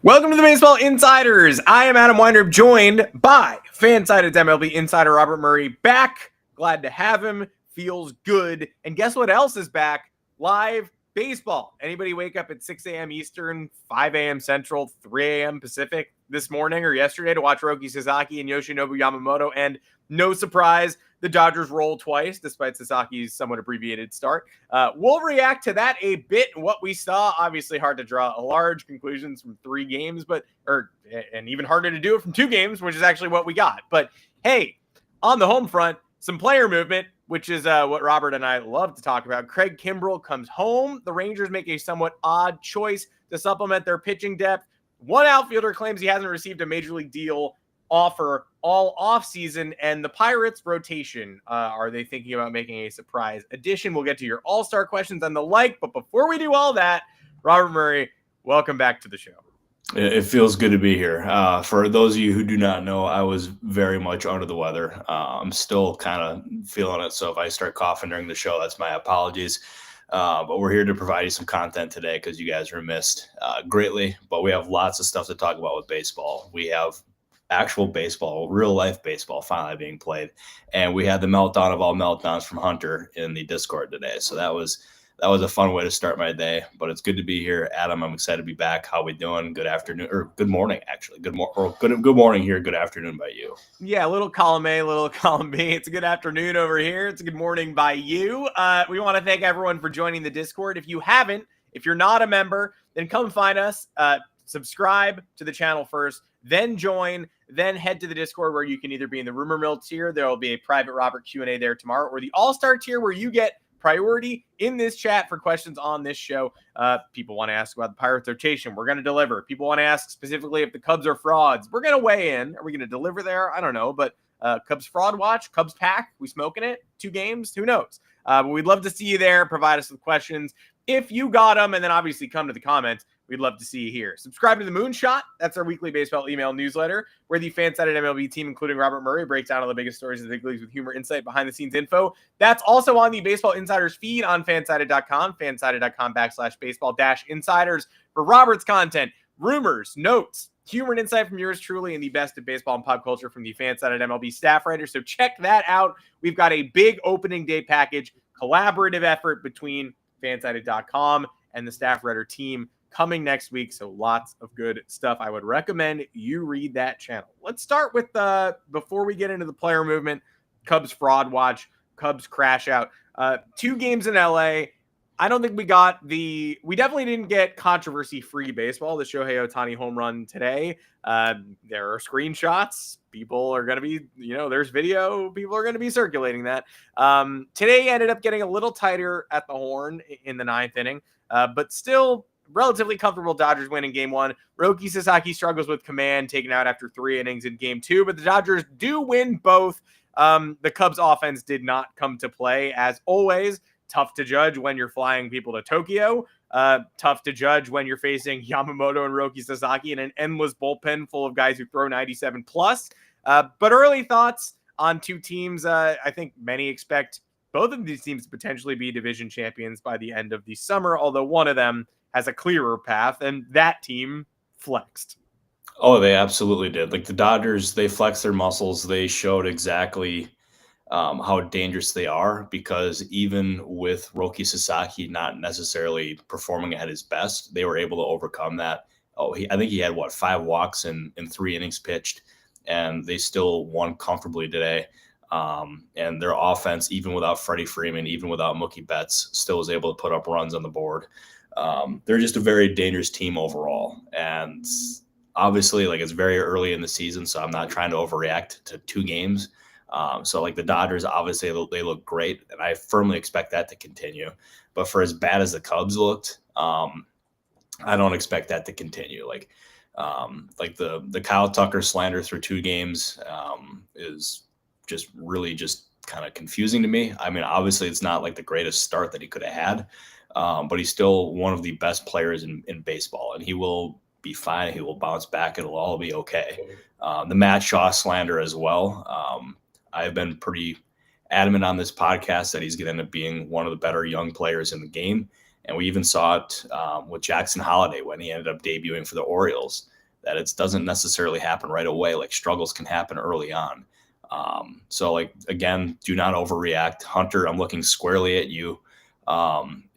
Welcome to the Baseball Insiders. I am Adam Weinrib, joined by Fansided's MLB Insider Robert Murray. Back. Glad to have him. Feels good. And guess what else is back? Live baseball. Anybody wake up at 6 a.m. Eastern, 5 a.m. Central, 3 a.m. Pacific this morning or yesterday to watch Roki Sasaki and Yoshinobu Yamamoto? And no surprise, the Dodgers roll twice, despite Sasaki's somewhat abbreviated start. We'll react to that a bit. What we saw, obviously hard to draw large conclusions from 3 games, and even harder to do it from 2 games, which is actually what we got. But hey, on the home front, some player movement, which is what Robert and I love to talk about. Craig Kimbrel comes home. The Rangers make a somewhat odd choice to supplement their pitching depth. One outfielder claims he hasn't received a major league deal offer all offseason, and the Pirates rotation, are they thinking about making a surprise addition? We'll get to your all-star questions and the like, but before we do all that, Robert Murray, welcome back to the show. It feels good to be here. For those of you who do not know, I was very much under the weather. I'm still kind of feeling it, so if I start coughing during the show, that's my apologies. But we're here to provide you some content today because you guys were missed greatly, but we have lots of stuff to talk about with baseball. We have actual baseball, real life baseball finally being played. And we had the meltdown of all meltdowns from Hunter in the Discord today. So that was a fun way to start my day, but it's good to be here. Adam, I'm excited to be back. How we doing? Good afternoon, or good morning, actually. Good morning here. Good afternoon by you. Yeah, a little column A, a little column B. It's a good afternoon over here. It's a good morning by you. We want to thank everyone for joining the Discord. If you're not a member, then come find us. Subscribe to the channel first, then join, then head to the Discord where you can either be in the rumor mill tier. There will be a private Robert Q&A there tomorrow, or the all-star tier where you get priority in this chat for questions on this show. People want to ask about the Pirates rotation. We're going to deliver. People want to ask specifically if the Cubs are frauds. We're going to weigh in. Are we going to deliver there? I don't know, but Cubs fraud watch, Cubs pack, we smoking it? 2 games? Who knows? But we'd love to see you there. Provide us with questions if you got them, and then obviously come to the comments. We'd love to see you here. Subscribe to the Moonshot. That's our weekly baseball email newsletter, where the Fansided MLB team, including Robert Murray, breaks down all the biggest stories of the big leagues with humor, insight, behind-the-scenes info. That's also on the Baseball Insiders feed on fansided.com, fansided.com/baseball-insiders for Robert's content, rumors, notes, humor and insight from yours truly, and the best of baseball and pop culture from the Fansided MLB staff writer. So check that out. We've got a big opening day package, collaborative effort between fansided.com and the staff writer team coming next week. So lots of good stuff. I would recommend you read that channel. Let's start with before we get into the player movement, Cubs fraud watch, Cubs crash out. 2 games in LA. I don't think we definitely didn't get controversy-free baseball. The Shohei Ohtani home run today. There are screenshots. People are going to be, there's video. People are going to be circulating that. Today ended up getting a little tighter at the horn in the 9th inning, but still relatively comfortable Dodgers win in game 1. Roki Sasaki struggles with command, taken out after 3 innings in game 2, but the Dodgers do win both. The Cubs offense did not come to play, as always. Tough to judge when you're flying people to Tokyo. Tough to judge when you're facing Yamamoto and Roki Sasaki in an endless bullpen full of guys who throw 97 plus. But early thoughts on 2 teams. I think many expect both of these teams to potentially be division champions by the end of the summer, although one of them has a clearer path, and that team flexed. Oh, they absolutely did. Like the Dodgers, they flexed their muscles. They showed exactly how dangerous they are, because even with Roki Sasaki not necessarily performing at his best, they were able to overcome that. I think he had 5 walks in 3 innings pitched, and they still won comfortably today. And their offense, even without Freddie Freeman, even without Mookie Betts, still was able to put up runs on the board. They're just a very dangerous team overall. And obviously, it's very early in the season, so I'm not trying to overreact to 2 games. So the Dodgers, obviously they look great, and I firmly expect that to continue. But for as bad as the Cubs looked, I don't expect that to continue. The Kyle Tucker slander through 2 games is just really kind of confusing to me. I mean, obviously it's not the greatest start that he could have had, but he's still one of the best players in baseball, and he will be fine. He will bounce back. It'll all be okay. The Matt Shaw slander as well. I've been pretty adamant on this podcast that he's going to end up being one of the better young players in the game. And we even saw it with Jackson Holiday when he ended up debuting for the Orioles, that it doesn't necessarily happen right away. Like, struggles can happen early on. So, like, again, do not overreact. Hunter, I'm looking squarely at you.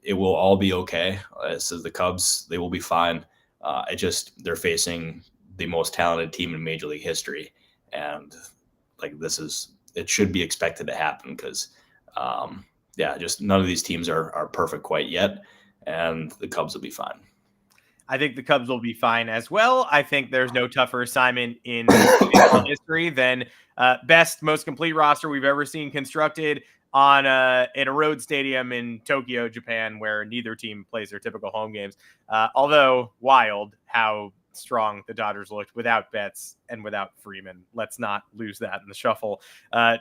It will all be okay. This is the Cubs. They will be fine. They're facing the most talented team in Major League history. And like, it should be expected to happen because, just none of these teams are perfect quite yet. And the Cubs will be fine. I think the Cubs will be fine as well. I think there's no tougher assignment in history than best, most complete roster we've ever seen constructed on in a road stadium in Tokyo, Japan, where neither team plays their typical home games. Although wild how strong the Dodgers looked without Betts and without Freeman. Let's not lose that in the shuffle.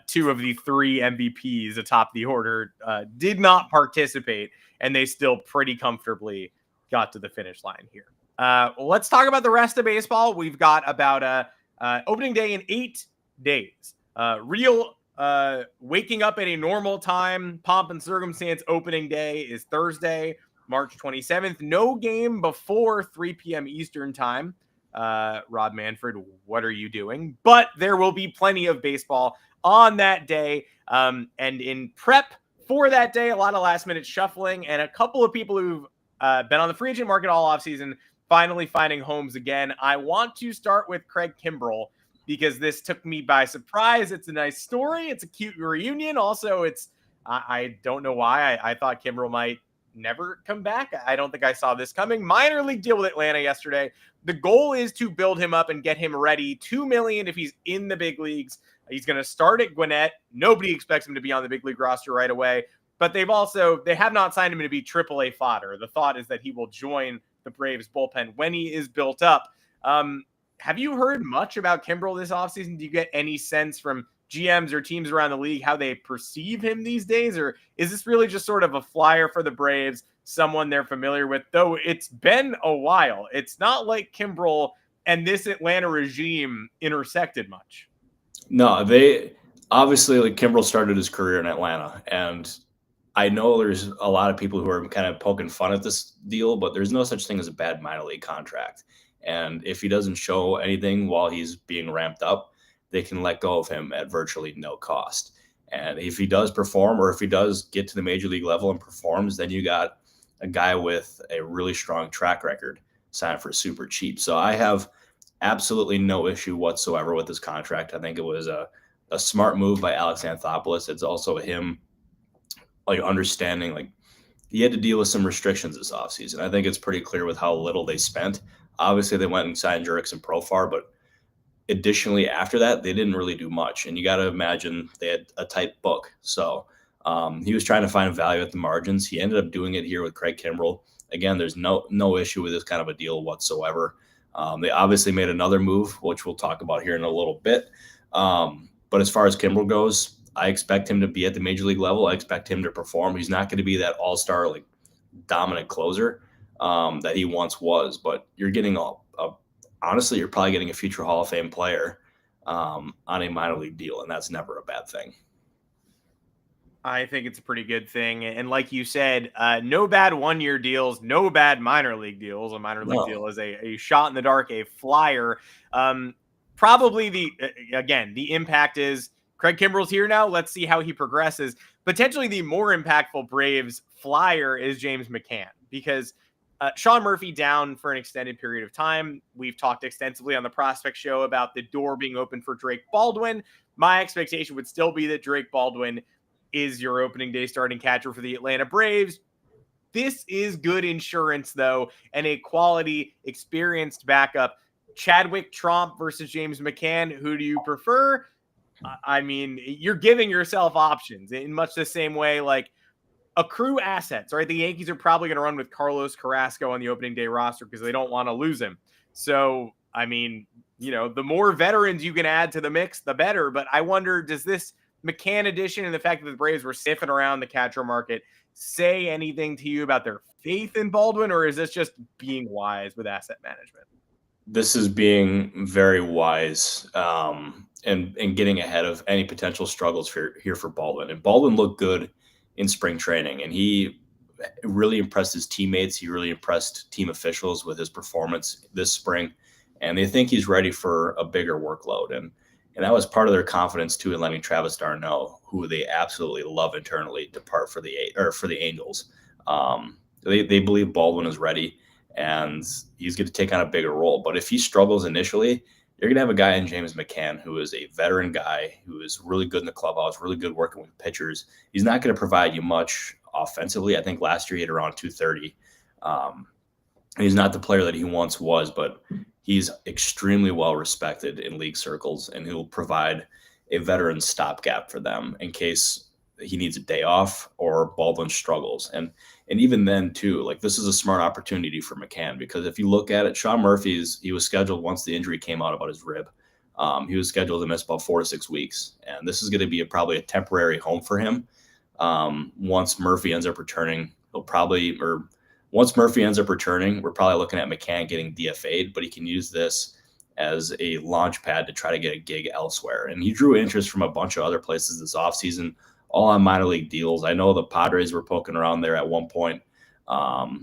Two of the three MVPs atop the order did not participate, and they still pretty comfortably got to the finish line here. Let's talk about the rest of baseball. We've got about opening day in 8 days. Real waking up at a normal time, pomp and circumstance opening day is Thursday, March 27th. No game before 3 p.m. Eastern time. Rob Manfred, what are you doing? But there will be plenty of baseball on that day. And in prep for that day, a lot of last minute shuffling and a couple of people who've been on the free agent market all offseason, finally finding homes again. I want to start with Craig Kimbrel because this took me by surprise. It's a nice story. It's a cute reunion. Also, I don't know why I thought Kimbrel might never come back. I don't think I saw this coming. Minor league deal with Atlanta yesterday. The goal is to build him up and get him ready. $2 million if he's in the big leagues. He's going to start at Gwinnett. Nobody expects him to be on the big league roster right away. But they have not signed him to be AAA fodder. The thought is that he will join the Braves bullpen when he is built up. Have you heard much about Kimbrel this offseason? Do you get any sense from GMs or teams around the league how they perceive him these days? Or is this really just sort of a flyer for the Braves, someone they're familiar with? Though it's been a while. It's not like Kimbrel and this Atlanta regime intersected much. No, they obviously, like, Kimbrel started his career in Atlanta, and I know there's a lot of people who are kind of poking fun at this deal, but there's no such thing as a bad minor league contract. And if he doesn't show anything while he's being ramped up, they can let go of him at virtually no cost. And if he does perform, or if he does get to the major league level and performs, then you got a guy with a really strong track record signed for super cheap. So I have absolutely no issue whatsoever with this contract. I think it was a smart move by Alex Anthopoulos. It's also him, like, understanding, like, he had to deal with some restrictions this offseason. I think it's pretty clear with how little they spent. Obviously, they went and signed Jurickson and Profar, but additionally, after that, they didn't really do much. And you got to imagine they had a tight book. So he was trying to find value at the margins. He ended up doing it here with Craig Kimbrel. Again, there's no issue with this kind of a deal whatsoever. They obviously made another move, which we'll talk about here in a little bit. But as far as Kimbrel goes, I expect him to be at the major league level. I expect him to perform. He's not going to be that all-star, like, dominant closer that he once was, but you're getting honestly, you're probably getting a future Hall of Fame player on a minor league deal, and that's never a bad thing. I think it's a pretty good thing. And like you said, no bad one-year deals, no bad minor league deals. A minor league deal is a shot in the dark, a flyer. Probably the impact is Craig Kimbrel's here now. Let's see how he progresses. Potentially the more impactful Braves flyer is James McCann, because Sean Murphy down for an extended period of time. We've talked extensively on the Prospect Show about the door being open for Drake Baldwin. My expectation would still be that Drake Baldwin is your opening day starting catcher for the Atlanta Braves. This is good insurance, though, and a quality, experienced backup. Chadwick Tromp versus James McCann. Who do you prefer? I mean, you're giving yourself options in much the same way, like, accrue assets, right? The Yankees are probably going to run with Carlos Carrasco on the opening day roster because they don't want to lose him. So, I mean, the more veterans you can add to the mix, the better. But I wonder, does this McCann addition and the fact that the Braves were sniffing around the catcher market say anything to you about their faith in Baldwin, or is this just being wise with asset management? This is being very wise and getting ahead of any potential struggles here for Baldwin. And Baldwin looked good in spring training, and he really impressed his teammates. He really impressed team officials with his performance this spring, and they think he's ready for a bigger workload. And that was part of their confidence too in letting Travis d'Arnaud, who they absolutely love internally, depart for the Angels. They believe Baldwin is ready, and he's going to take on a bigger role. But if he struggles initially, you're going to have a guy in James McCann who is a veteran guy who is really good in the clubhouse, really good working with pitchers. He's not going to provide you much offensively. I think last year he had around 230. And he's not the player that he once was, but he's extremely well respected in league circles, and he'll provide a veteran stopgap for them in case he needs a day off or Baldwin struggles. And even then too, like, this is a smart opportunity for McCann, because if you look at it, Sean Murphy's, he was scheduled once the injury came out about his rib. He was scheduled to miss about 4 to 6 weeks. And this is going to be probably a temporary home for him. Once Murphy ends up returning, once Murphy ends up returning, we're probably looking at McCann getting DFA'd, but he can use this as a launch pad to try to get a gig elsewhere. And he drew interest from a bunch of other places this offseason, all on minor league deals. I know the Padres were poking around there at one point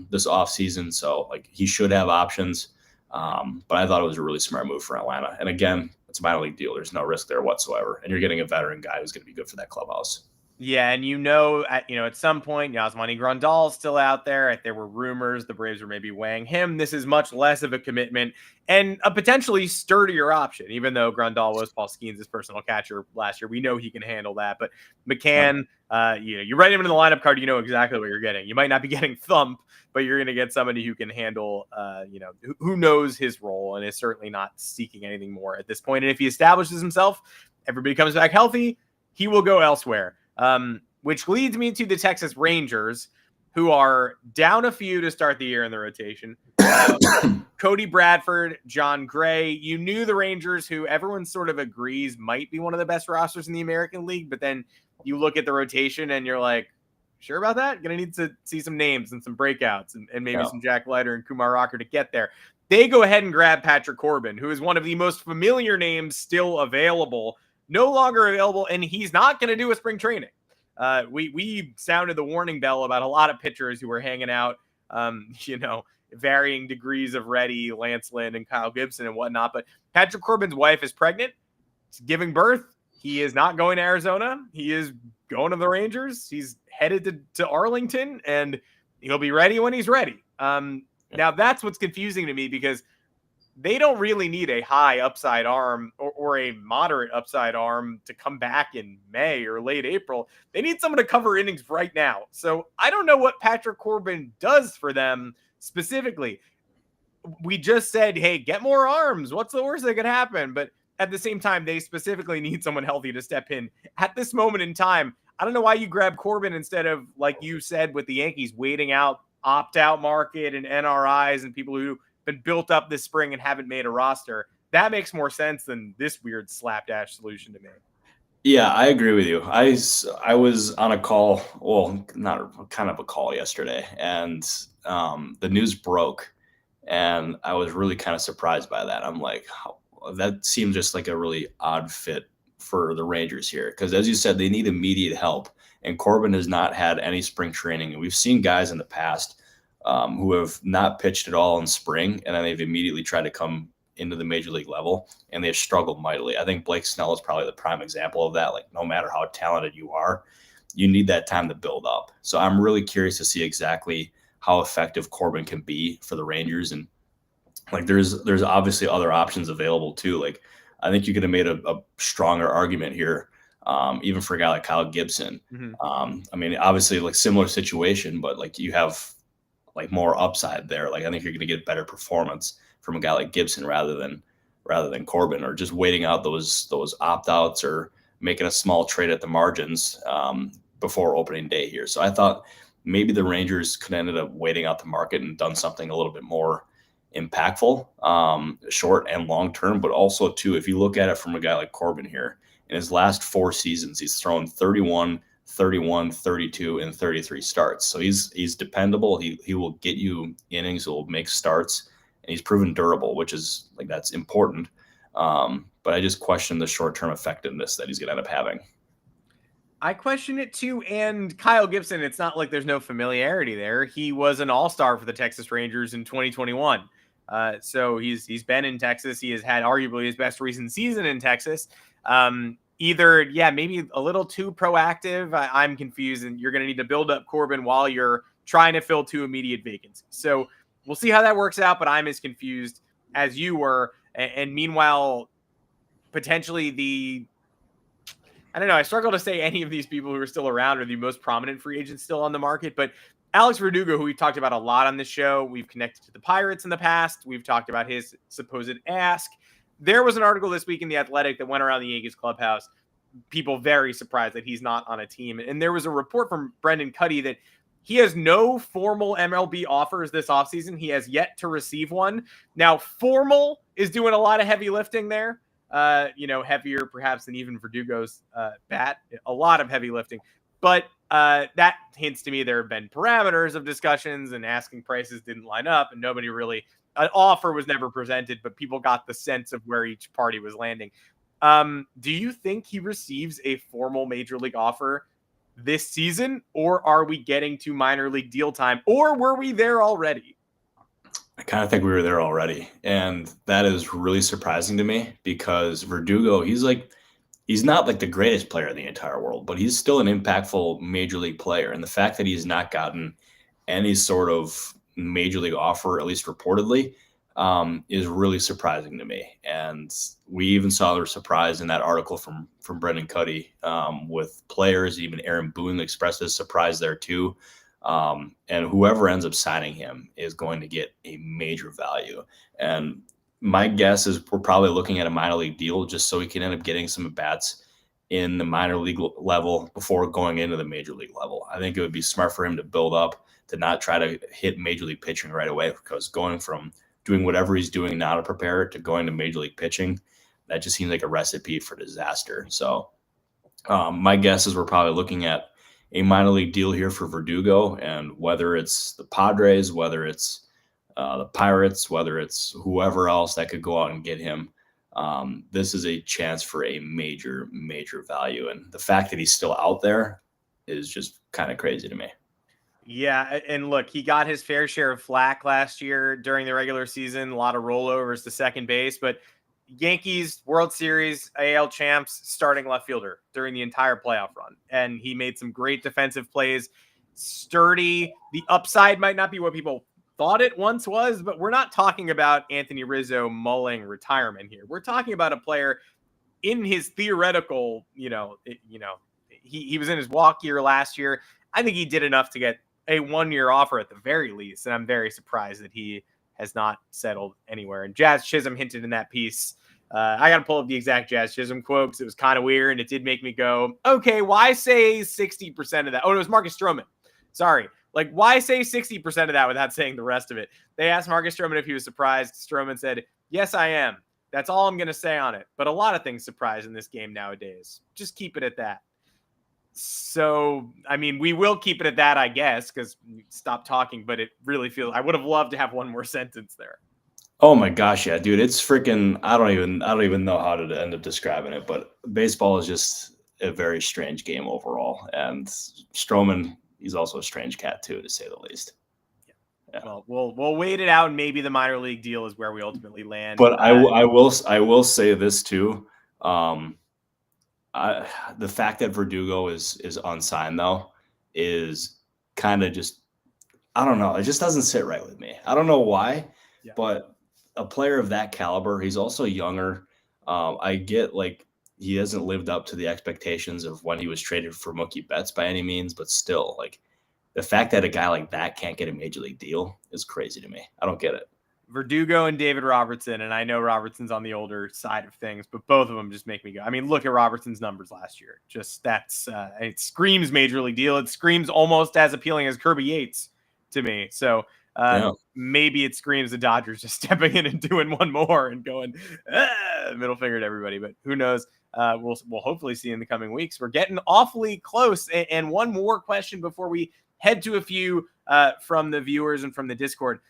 this offseason, so like, he should have options. But I thought it was a really smart move for Atlanta. And again, it's a minor league deal. There's no risk there whatsoever. And you're getting a veteran guy who's going to be good for that clubhouse. Yeah, and at some point, Yasmani Grandal's still out there. There were rumors the Braves were maybe weighing him. This is much less of a commitment and a potentially sturdier option, even though Grandal was Paul Skeens' personal catcher last year. We know he can handle that. But McCann, you write him into the lineup card, you know exactly what you're getting. You might not be getting thump, but you're going to get somebody who can handle, who knows his role and is certainly not seeking anything more at this point. And if he establishes himself, everybody comes back healthy, he will go elsewhere. Which leads me to the Texas Rangers, who are down a few to start the year in the rotation. Cody Bradford, Jon Gray. You knew the Rangers, who everyone sort of agrees might be one of the best rosters in the American League, but then you look at the rotation and you're like, sure about that? Gonna need to see some names and some breakouts and maybe some Jack Leiter and Kumar Rocker to get there. They go ahead and grab Patrick Corbin, who is one of the most familiar names still available. No longer available, and he's not going to do a spring training. We sounded the warning bell about a lot of pitchers who were hanging out, varying degrees of ready, Lance Lynn and Kyle Gibson and whatnot. But Patrick Corbin's wife is pregnant. She's giving birth. He is not going to Arizona. He is going to the Rangers. He's headed to Arlington, and he'll be ready when he's ready. Now, that's what's confusing to me, because they don't really need a high upside arm or a moderate upside arm to come back in May or late April. They need someone to cover innings right now. So I don't know what Patrick Corbin does for them specifically. We just said, hey, get more arms. What's the worst that could happen? But at the same time, they specifically need someone healthy to step in. At this moment in time, I don't know why you grab Corbin instead of, like you said, with the Yankees, waiting out opt-out market and NRIs and people who been built up this spring and haven't made a roster. That makes more sense than this weird slapdash solution to me. Yeah, I agree with you. I was on a call, well, not kind of a call yesterday, and the news broke, and I was really kind of surprised by that. I'm like, that seems just like a really odd fit for the Rangers here, because as you said, they need immediate help, and Corbin has not had any spring training, and we've seen guys in the past who have not pitched at all in spring, and then they've immediately tried to come into the major league level, and they've struggled mightily. I think Blake Snell is probably the prime example of that. Like, no matter how talented you are, you need that time to build up. So I'm really curious to see exactly how effective Corbin can be for the Rangers. And like, there's obviously other options available too. Like, I think you could have made a stronger argument here, even for a guy like Kyle Gibson. Mm-hmm. I mean, obviously, like, similar situation, but like, you have like more upside there. Like, I think you're going to get better performance from a guy like Gibson rather than Corbin, or just waiting out those opt-outs or making a small trade at the margins before opening day here. So I thought maybe the Rangers could have ended up waiting out the market and done something a little bit more impactful, short and long term. But also too, if you look at it from a guy like Corbin here, in his last 4 seasons, he's thrown 31, 31, 32, and 33 starts. So he's dependable. He will get you innings. He'll make starts, and he's proven durable, which is like, that's important. But I just question the short-term effectiveness that he's going to end up having. I question it too. And Kyle Gibson, it's not like there's no familiarity there. He was an all-star for the Texas Rangers in 2021. So he's been in Texas. He has had arguably his best recent season in Texas. Maybe a little too proactive. I'm confused, and you're going to need to build up Corbin while you're trying to fill 2 immediate vacancies. So we'll see how that works out, but I'm as confused as you were. And meanwhile, potentially I don't know. I struggle to say any of these people who are still around are the most prominent free agents still on the market, but Alex Verdugo, who we've talked about a lot on this show, we've connected to the Pirates in the past. We've talked about his supposed ask. There was an article this week in The Athletic that went around the Yankees clubhouse. People very surprised that he's not on a team. And there was a report from Brendan Cuddy that he has no formal MLB offers this offseason. He has yet to receive one. Now, formal is doing a lot of heavy lifting there. Heavier perhaps than even Verdugo's bat. A lot of heavy lifting. But that hints to me there have been parameters of discussions and asking prices didn't line up and nobody really – an offer was never presented, but people got the sense of where each party was landing. Do you think he receives a formal major league offer this season, or are we getting to minor league deal time, or were we there already? I kind of think we were there already. And that is really surprising to me because Verdugo, he's not like the greatest player in the entire world, but he's still an impactful major league player. And the fact that he's not gotten any sort of major league offer, at least reportedly, is really surprising to me. And we even saw the surprise in that article from Brendan Cuddy with players. Even Aaron Boone expressed his surprise there too. And whoever ends up signing him is going to get a major value. And my guess is we're probably looking at a minor league deal just so he can end up getting some bats in the minor league level before going into the major league level. I think it would be smart for him to build up, to not try to hit major league pitching right away, because going from doing whatever he's doing now to prepare to going to major league pitching, that just seems like a recipe for disaster. So my guess is we're probably looking at a minor league deal here for Verdugo, and whether it's the Padres, whether it's the Pirates, whether it's whoever else that could go out and get him, this is a chance for a major, major value. And the fact that he's still out there is just kind of crazy to me. Yeah, and look, he got his fair share of flack last year during the regular season, a lot of rollovers to second base, but Yankees World Series, AL champs, starting left fielder during the entire playoff run. And he made some great defensive plays, sturdy. The upside might not be what people thought it once was, but we're not talking about Anthony Rizzo mulling retirement here. We're talking about a player in his theoretical, he was in his walk year last year. I think he did enough to get a 1-year offer at the very least. And I'm very surprised that he has not settled anywhere. And Jazz Chisholm hinted in that piece. I got to pull up the exact Jazz Chisholm quote because it was kind of weird. And it did make me go, okay, why say 60% of that? Oh, it was Marcus Stroman. Sorry. Like, why say 60% of that without saying the rest of it? They asked Marcus Stroman if he was surprised. Stroman said, yes, I am. That's all I'm going to say on it. But a lot of things surprise in this game nowadays. Just keep it at that. So, I mean, we will keep it at that, I guess, because we stopped talking, but it really feels, I would have loved to have one more sentence there. Oh my gosh. Yeah, dude, it's freaking, I don't even know how to end up describing it, but baseball is just a very strange game overall. And Stroman, he's also a strange cat too, to say the least. Yeah. Well, we'll wait it out. And maybe the minor league deal is where we ultimately land. But I will say this too. The fact that Verdugo is unsigned though is kind of just, I don't know. It just doesn't sit right with me. I don't know why, but a player of that caliber, he's also younger. I get like he hasn't lived up to the expectations of when he was traded for Mookie Betts by any means, but still, like the fact that a guy like that can't get a major league deal is crazy to me. I don't get it. Verdugo and David Robertson, and I know Robertson's on the older side of things, but both of them just make me go. I mean, look at Robertson's numbers last year. Just it screams major league deal. It screams almost as appealing as Kirby Yates to me. So maybe it screams the Dodgers just stepping in and doing one more and going middle finger to everybody. But who knows? We'll hopefully see in the coming weeks. We're getting awfully close. And one more question before we head to a few from the viewers and from the Discord.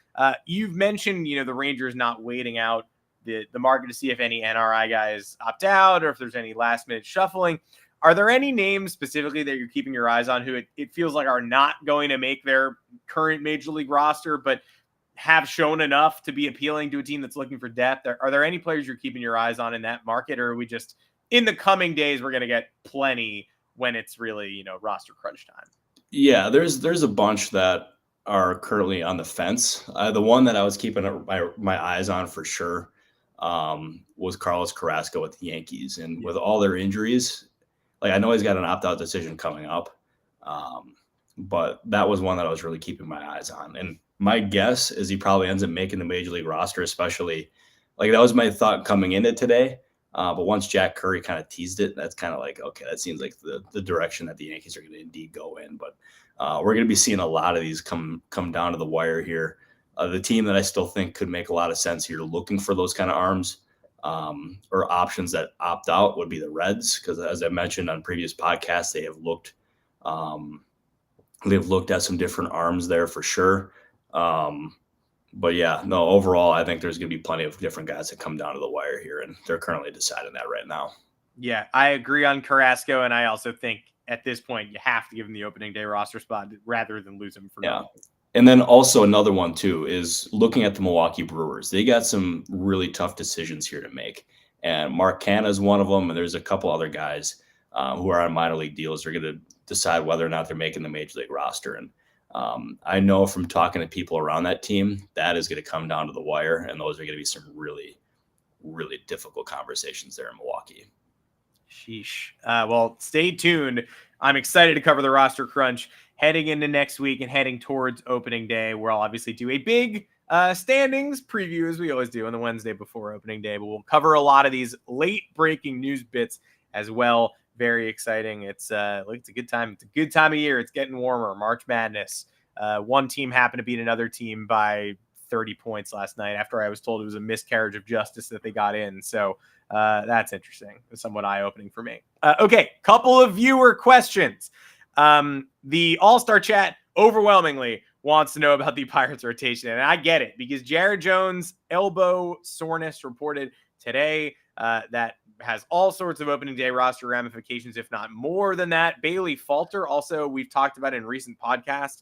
You've mentioned, the Rangers not waiting out the market to see if any NRI guys opt out or if there's any last minute shuffling. Are there any names specifically that you're keeping your eyes on who it feels like are not going to make their current major league roster, but have shown enough to be appealing to a team that's looking for depth? Are there any players you're keeping your eyes on in that market, or are we just in the coming days we're going to get plenty when it's really, roster crunch time? Yeah, there's a bunch that are currently on the fence. The one that I was keeping my eyes on for sure was Carlos Carrasco with the Yankees, and with all their injuries, like I know he's got an opt-out decision coming up, but that was one that I was really keeping my eyes on. And my guess is he probably ends up making the major league roster, especially like that was my thought coming into today. But once Jack Curry kind of teased it, that's kind of like, okay, that seems like the direction that the Yankees are going to indeed go in. But we're going to be seeing a lot of these come down to the wire here. The team that I still think could make a lot of sense here looking for those kind of arms or options that opt out would be the Reds, because as I mentioned on previous podcasts, they have looked at some different arms there for sure. But yeah, no, overall, I think there's going to be plenty of different guys that come down to the wire here, and they're currently deciding that right now. Yeah, I agree on Carrasco, and I also think at this point you have to give him the opening day roster spot rather than lose him for nothing. And then also another one too is looking at the Milwaukee Brewers. They got some really tough decisions here to make, and McCann is one of them, and there's a couple other guys who are on minor league deals. They're going to decide whether or not they're making the major league roster, and I know from talking to people around that team, that is going to come down to the wire, and those are going to be some really, really difficult conversations there in Milwaukee. Sheesh. Well, stay tuned. I'm excited to cover the roster crunch heading into next week and heading towards opening day, where I'll obviously do a big standings preview, as we always do on the Wednesday before opening day, but we'll cover a lot of these late breaking news bits as well. Very exciting. It's a good time. It's a good time of year. It's getting warmer. March Madness. One team happened to beat another team by 30 points last night after I was told it was a miscarriage of justice that they got in. So that's interesting. It's somewhat eye-opening for me. Okay, couple of viewer questions. The All-Star chat overwhelmingly wants to know about the Pirates rotation, and I get it because Jared Jones' elbow soreness reported today that has all sorts of opening day roster ramifications, if not more than that. Bailey Falter, also we've talked about in recent podcasts,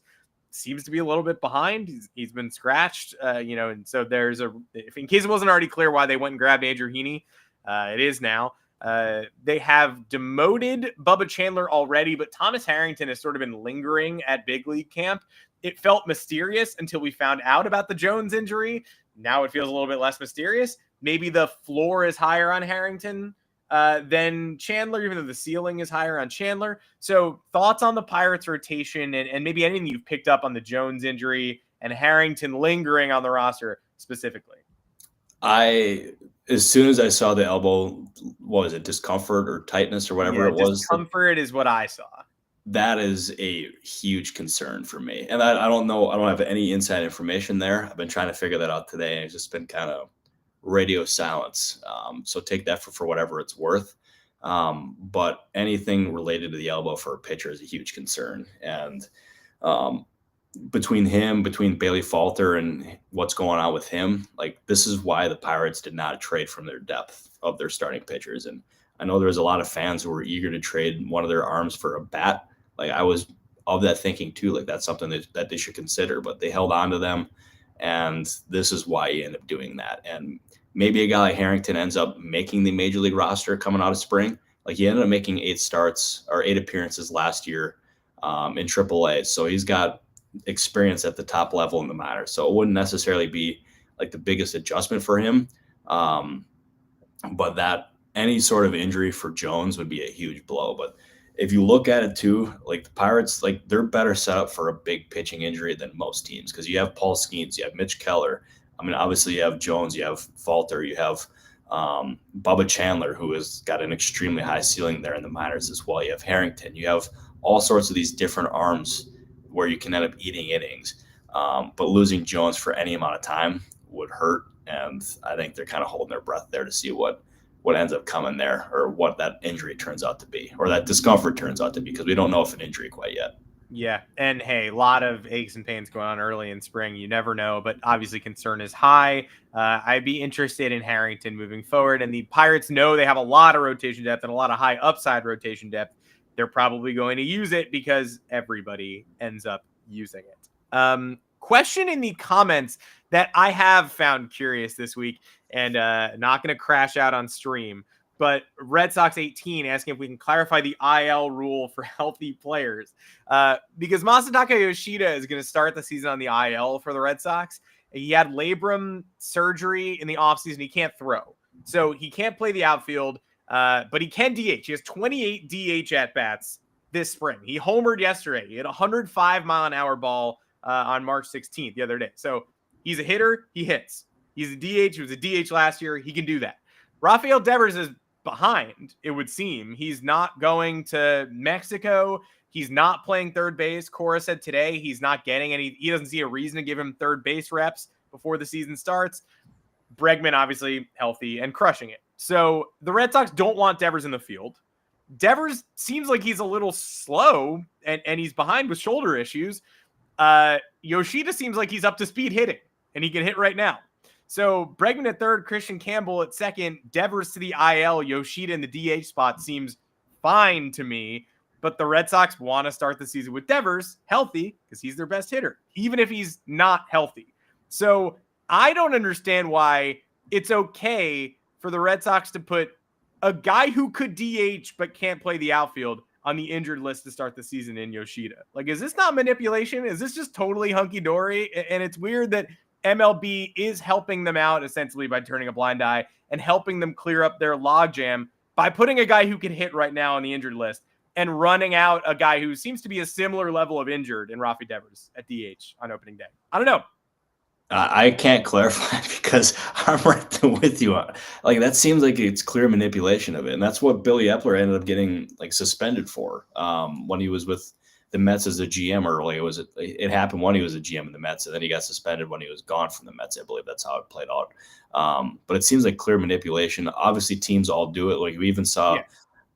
seems to be a little bit behind. He's been scratched, and so there's if in case it wasn't already clear why they went and grabbed Andrew Heaney, it is now. They have demoted Bubba Chandler already, but Thomas Harrington has sort of been lingering at big league camp. It felt mysterious until we found out about the Jones injury. Now it feels a little bit less mysterious. Maybe the floor is higher on Harrington than Chandler, even though the ceiling is higher on Chandler. So thoughts on the Pirates rotation and maybe anything you've picked up on the Jones injury and Harrington lingering on the roster specifically? As soon as I saw the elbow, what was it, discomfort or tightness or whatever it was? Discomfort is what I saw. That is a huge concern for me. And I don't know. I don't have any inside information there. I've been trying to figure that out today. It's just been kind of radio silence. So take that for whatever it's worth. But anything related to the elbow for a pitcher is a huge concern. And between Bailey Falter and what's going on with him, like this is why the Pirates did not trade from their depth of their starting pitchers. And I know there was a lot of fans who were eager to trade one of their arms for a bat. Like I was of that thinking too, like that's something that they should consider, but they held on to them. And this is why you end up doing that. And maybe a guy like Harrington ends up making the major league roster coming out of spring. Like he ended up making 8 appearances last year in AAA. So he's got experience at the top level in the minors. So it wouldn't necessarily be like the biggest adjustment for him. But that any sort of injury for Jones would be a huge blow. But if you look at it too, like the Pirates, like they're better set up for a big pitching injury than most teams because you have Paul Skeens, you have Mitch Keller. I mean, obviously you have Jones, you have Falter, you have Bubba Chandler, who has got an extremely high ceiling there in the minors as well. You have Harrington, you have all sorts of these different arms where you can end up eating innings. But losing Jones for any amount of time would hurt. And I think they're kind of holding their breath there to see what ends up coming there or what that injury turns out to be or that discomfort turns out to be because we don't know if an injury quite yet. Yeah. And hey, a lot of aches and pains going on early in spring. You never know, but obviously concern is high. I'd be interested in Harrington moving forward. And the Pirates know they have a lot of rotation depth and a lot of high upside rotation depth. They're probably going to use it because everybody ends up using it. Question in the comments that I have found curious this week, and not going to crash out on stream, but Red Sox 18 asking if we can clarify the IL rule for healthy players. Because Masataka Yoshida is going to start the season on the IL for the Red Sox. He had labrum surgery in the offseason. He can't throw. So he can't play the outfield, but he can DH. He has 28 DH at-bats this spring. He homered yesterday. He had a 105-mile-an-hour ball on March 16th, the other day. So he's a hitter. He hits. He's a DH. He was a DH last year. He can do that. Rafael Devers is behind, it would seem. He's not going to Mexico. He's not playing third base. Cora said today he's not getting any. He doesn't see a reason to give him third base reps before the season starts. Bregman, obviously healthy and crushing it. So the Red Sox don't want Devers in the field. Devers seems like he's a little slow and he's behind with shoulder issues. Yoshida seems like he's up to speed hitting and he can hit right now. So Bregman at third, Christian Campbell at second, Devers to the IL, Yoshida in the DH spot seems fine to me. But the Red Sox want to start the season with Devers healthy because he's their best hitter, even if he's not healthy. So I don't understand why it's okay for the Red Sox to put a guy who could DH but can't play the outfield on the injured list to start the season in Yoshida. Like, is this not manipulation? Is this just totally hunky-dory? And it's weird that MLB is helping them out essentially by turning a blind eye and helping them clear up their logjam by putting a guy who can hit right now on the injured list and running out a guy who seems to be a similar level of injured in Rafi Devers at DH on opening day. I don't know. I can't clarify because I'm right there with you. Like, that seems like it's clear manipulation of it. And that's what Billy Epler ended up getting like suspended for when he was with the Mets as a GM early. It happened when he was a GM in the Mets, and then he got suspended when he was gone from the Mets. I believe that's how it played out. But it seems like clear manipulation. Obviously, teams all do it. Like, we even saw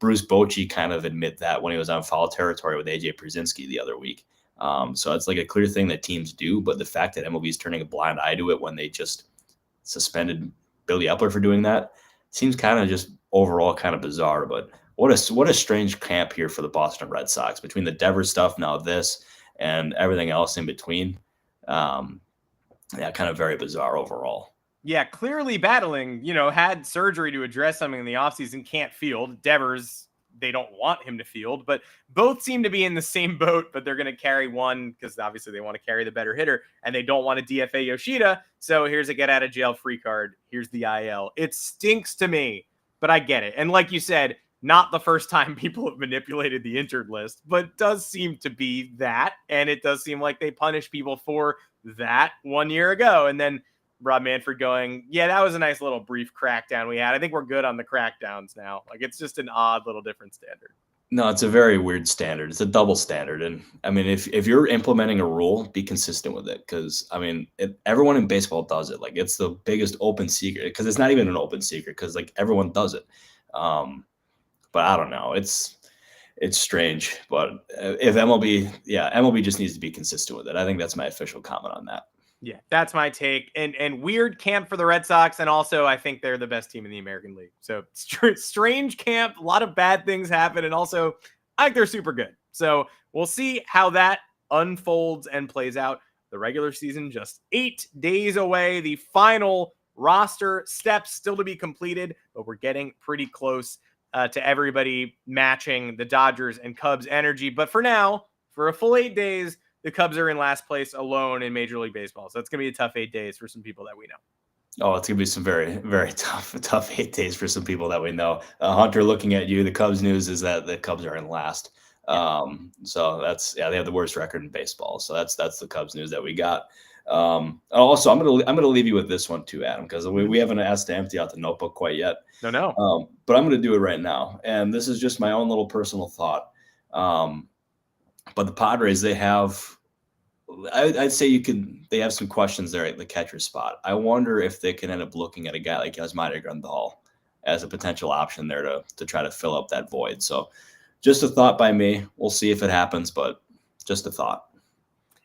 Bruce Bochy kind of admit that when he was on foul territory with AJ Pierzynski the other week. So it's like a clear thing that teams do, but the fact that MLB is turning a blind eye to it when they just suspended Billy Epler for doing that seems kind of just overall kind of bizarre. But what a strange camp here for the Boston Red Sox between the Devers stuff, now this, and everything else in between. Kind of very bizarre overall. Yeah, clearly battling, had surgery to address something in the offseason, can't field. Devers, they don't want him to field, but both seem to be in the same boat, but they're going to carry one because obviously they want to carry the better hitter and they don't want to DFA Yoshida. So here's a get out of jail free card. Here's the IL. It stinks to me, but I get it. And like you said, not the first time people have manipulated the injured list, but it does seem to be that. And it does seem like they punish people for that 1 year ago. And then Rob Manfred going, yeah, that was a nice little brief crackdown we had. I think we're good on the crackdowns now. Like, it's just an odd little different standard. No, it's a very weird standard. It's a double standard. And I mean, if you're implementing a rule, be consistent with it. Because I mean, everyone in baseball does it. Like, it's the biggest open secret, because it's not even an open secret, because like everyone does it. But I don't know. It's strange. But if MLB just needs to be consistent with it. I think that's my official comment on that. Yeah, that's my take. And weird camp for the Red Sox. And also, I think they're the best team in the American League. So strange camp. A lot of bad things happen. And also, I think they're super good. So we'll see how that unfolds and plays out. The regular season just 8 days away. The final roster steps still to be completed, but we're getting pretty close to everybody matching the Dodgers and Cubs energy. But for now, for a full 8 days, the Cubs are in last place alone in Major League Baseball. So it's going to be a tough 8 days for some people that we know. Oh, it's going to be some very, very tough 8 days for some people that we know. Hunter, looking at you, the Cubs news is that the Cubs are in last. So that's, they have the worst record in baseball. So that's the Cubs news that we got. Also, I'm gonna leave you with this one too, Adam, because we haven't asked to empty out the notebook quite yet. No. But I'm gonna do it right now, and this is just my own little personal thought. But the Padres, they have, I'd say they have some questions there at the catcher spot. I wonder if they can end up looking at a guy like Yasmani Grandal as a potential option there to try to fill up that void. So just a thought by me. We'll see if it happens, but Just a thought.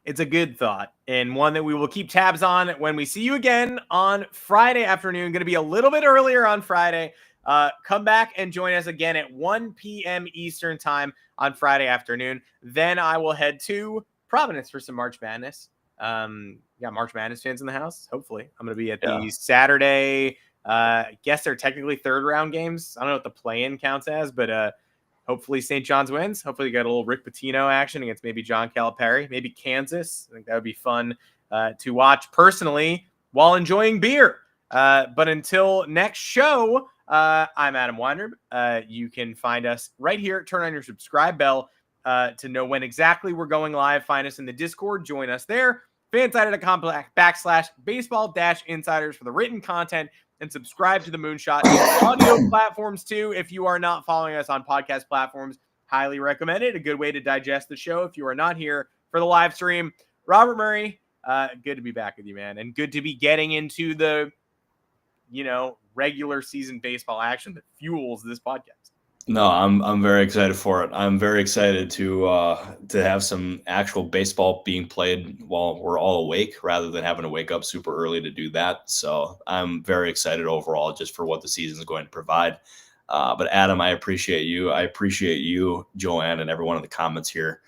It's a good thought, and one that we will keep tabs on when we see you again on Friday afternoon. Going to be a little bit earlier on Friday. Come back and join us again at 1 p.m. Eastern time on Friday afternoon. Then I will head to Providence for some March Madness. Got March Madness fans in the house. Hopefully, I'm going to be at the Saturday. I guess they're technically third round games. I don't know what the play-in counts as, but hopefully St. John's wins. Hopefully you got a little Rick Pitino action against maybe John Calipari, maybe Kansas. I think that would be fun to watch personally while enjoying beer. But until next show, I'm Adam Weinrib. You can find us right here. Turn on your subscribe bell to know when exactly we're going live. Find us in the Discord. Join us there. Fansided.com/baseball-insiders for the written content, and subscribe to the Moonshot audio platforms too. If you are not following us on podcast platforms, highly recommend it. A good way to digest the show if you are not here for the live stream. Robert Murray, good to be back with you, man, and good to be getting into the, regular season baseball action that fuels this podcast. No, I'm very excited for it. I'm very excited to have some actual baseball being played while we're all awake, rather than having to wake up super early to do that. So I'm very excited overall, just for what the season is going to provide. But Adam, I appreciate you. I appreciate you, Joanne, and everyone in the comments here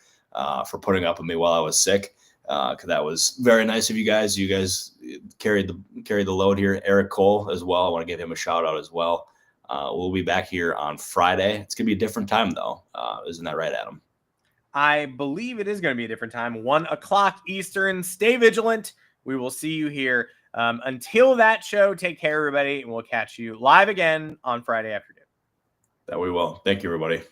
for putting up with me while I was sick. Because that was very nice of you guys. You guys carried the load here. Eric Cole as well. I want to give him a shout out as well. We'll be back here on Friday. It's going to be a different time, though. Isn't that right, Adam? I believe it is going to be a different time. 1:00 Eastern. Stay vigilant. We will see you here. Until that show, take care, everybody, and we'll catch you live again on Friday afternoon. That we will. Thank you, everybody.